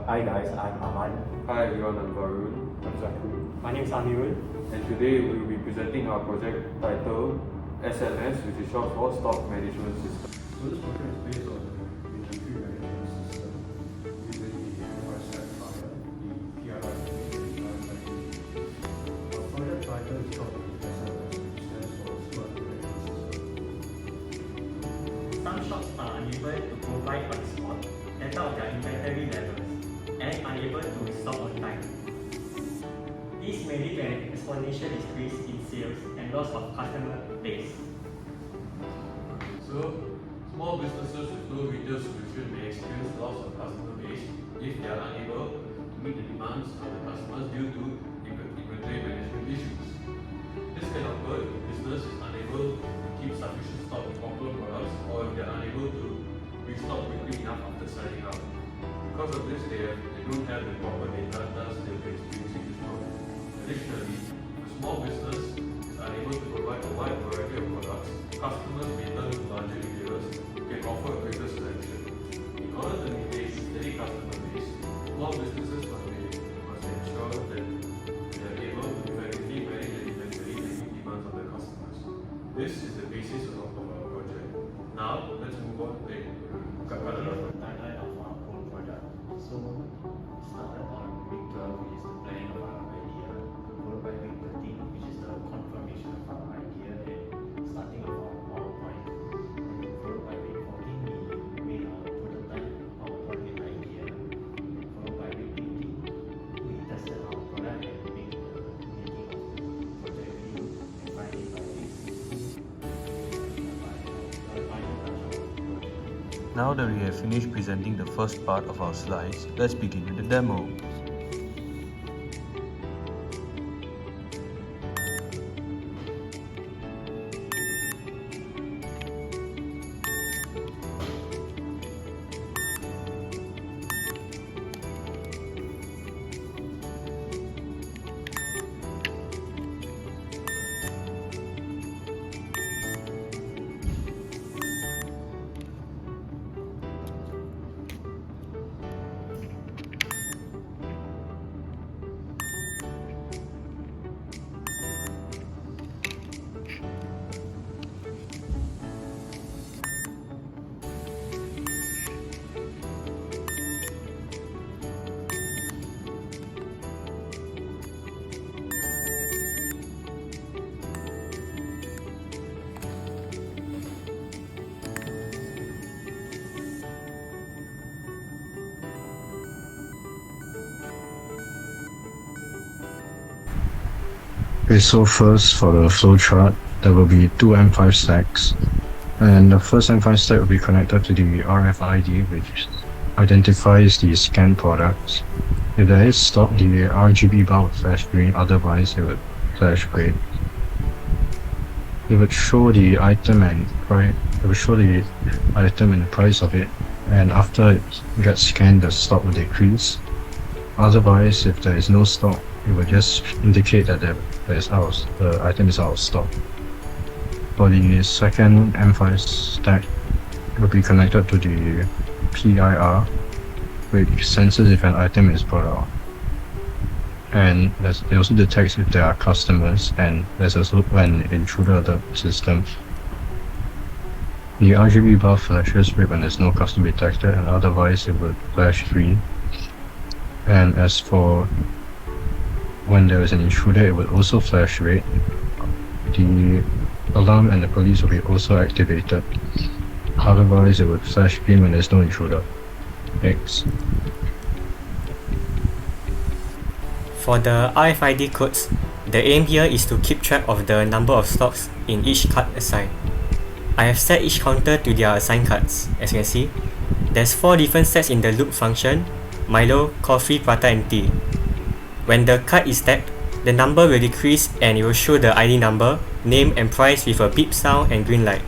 Hi guys, I'm Aman. Hi everyone, I'm Varun. I'm Zakul. My name is Amirul. And today we will be presenting our project titled SMS, which is short for Stock Management System. So this project is based on the inventory management system using the enterprise via the PRI Our project title is called SMS, which stands for Smart Management System. Some shops are unable to provide on the spot data of their inventory levels and unable to stock on time. This may lead to an exponential decrease in sales and loss of customer base. So, small businesses with no retail solution may experience loss of customer base if they are unable to meet the demands of the customers due to inventory management issues. This can occur if the business is unable to keep sufficient stock of popular products, or if they are unable to restock quickly enough after selling out. Because of this, they don't have the proper data, thus they will be experiencing this problem. Additionally, if a small business is unable to provide a wide variety of products, customers may turn to larger retailers who can offer a greater selection. In order to maintain a steady customer base, small businesses must ensure that they are able to effectively manage the inventory and meet demands of their customers. This is the basis of our project. Now, let's move on to Timeline of our whole project. So, we started on week 12, which is the planning of our idea, followed by week 13, which is the confirmation of our idea and starting of our PowerPoint. And followed by week 14, we made our prototype PowerPoint and idea. And followed by week 15, we tested our product and made the making of the project video. And finally, by week 16, the final touch of the project. Now that we have finished presenting the first part of our slides, let's begin with the demo. Okay, so first for the flow chart, there will be two M5 stacks, and the first M5 stack will be connected to the RFID, which identifies the scanned products. If there is stock, the RGB bar will flash green, otherwise it would flash red. It would show the item and price. It would show the item and the price of it, and after it gets scanned, the stock will decrease. Otherwise, if there is no stock, it will just indicate that the item is out of stock. For the second M5 stack, it will be connected to the PIR, which senses if an item is brought out. And it also detects if there are customers, and there's also an intruder of the system. The RGB bar flashes red when there's no customer detected, and otherwise it would flash green. And as for when there is an intruder, it will also flash red. The alarm and the police will be also activated. Otherwise, it would flash green when there's no intruder. Thanks. For the RFID codes, the aim here is to keep track of the number of stocks in each card assigned. I have set each counter to their assigned cards. As you can see, there's 4 different sets in the loop function: Milo, coffee, prata and tea. When the card is tapped, the number will decrease and it will show the ID number, name and price with a beep sound and green light.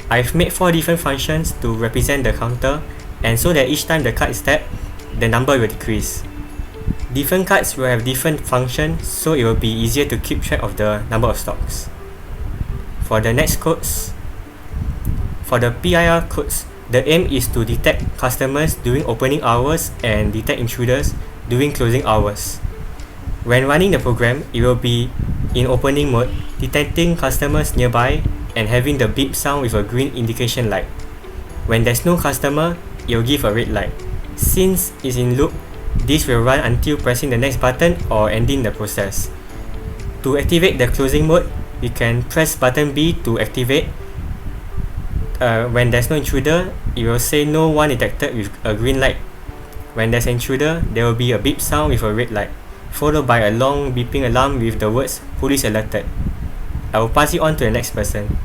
I've made 4 different functions to represent the counter, and so that each time the card is tapped, the number will decrease. Different cards will have different functions, so it will be easier to keep track of the number of stocks. For the next codes, for the PIR codes, The aim is to detect customers during opening hours and detect intruders during closing hours. When running the program, it will be in opening mode, detecting customers nearby and having the beep sound with a green indication light. When there's no customer, it will give a red light. Since it's in loop, this will run until pressing the next button or ending the process. To activate the closing mode, we can press button B to activate. When there's no intruder, it will say no one detected with a green light. When there's an intruder, there will be a beep sound with a red light, followed by a long beeping alarm with the words police alerted. I will pass it on to the next person.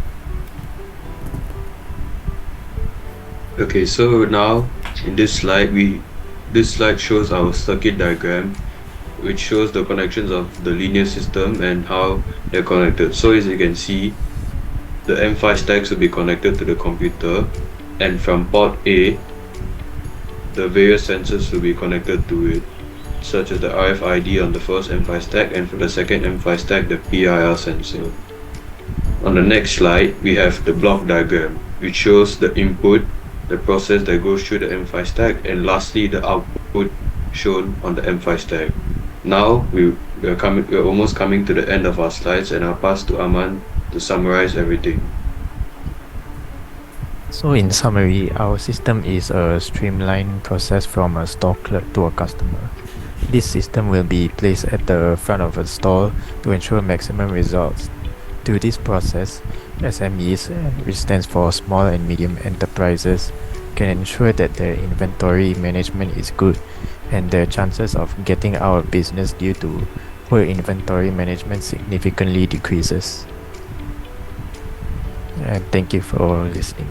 Okay, so now in this slide shows our circuit diagram, which shows the connections of the linear system and how they're connected. So as you can see, the M5 stacks will be connected to the computer, and from port A, the various sensors will be connected to it, such as the RFID on the first M5 stack, and for the second M5 stack, the PIR sensor. On the next slide, we have the block diagram, which shows the input, the process that goes through the M5 stack, and lastly the output shown on the M5 stack. Now we're almost coming to the end of our slides, and I'll pass to Aman to summarize everything. So in summary, our system is a streamlined process from a store clerk to a customer. This system will be placed at the front of a store to ensure maximum results. Through this process, SMEs, which stands for Small and Medium Enterprises, can ensure that their inventory management is good and their chances of getting out of business due to poor inventory management significantly decreases. And thank you for listening.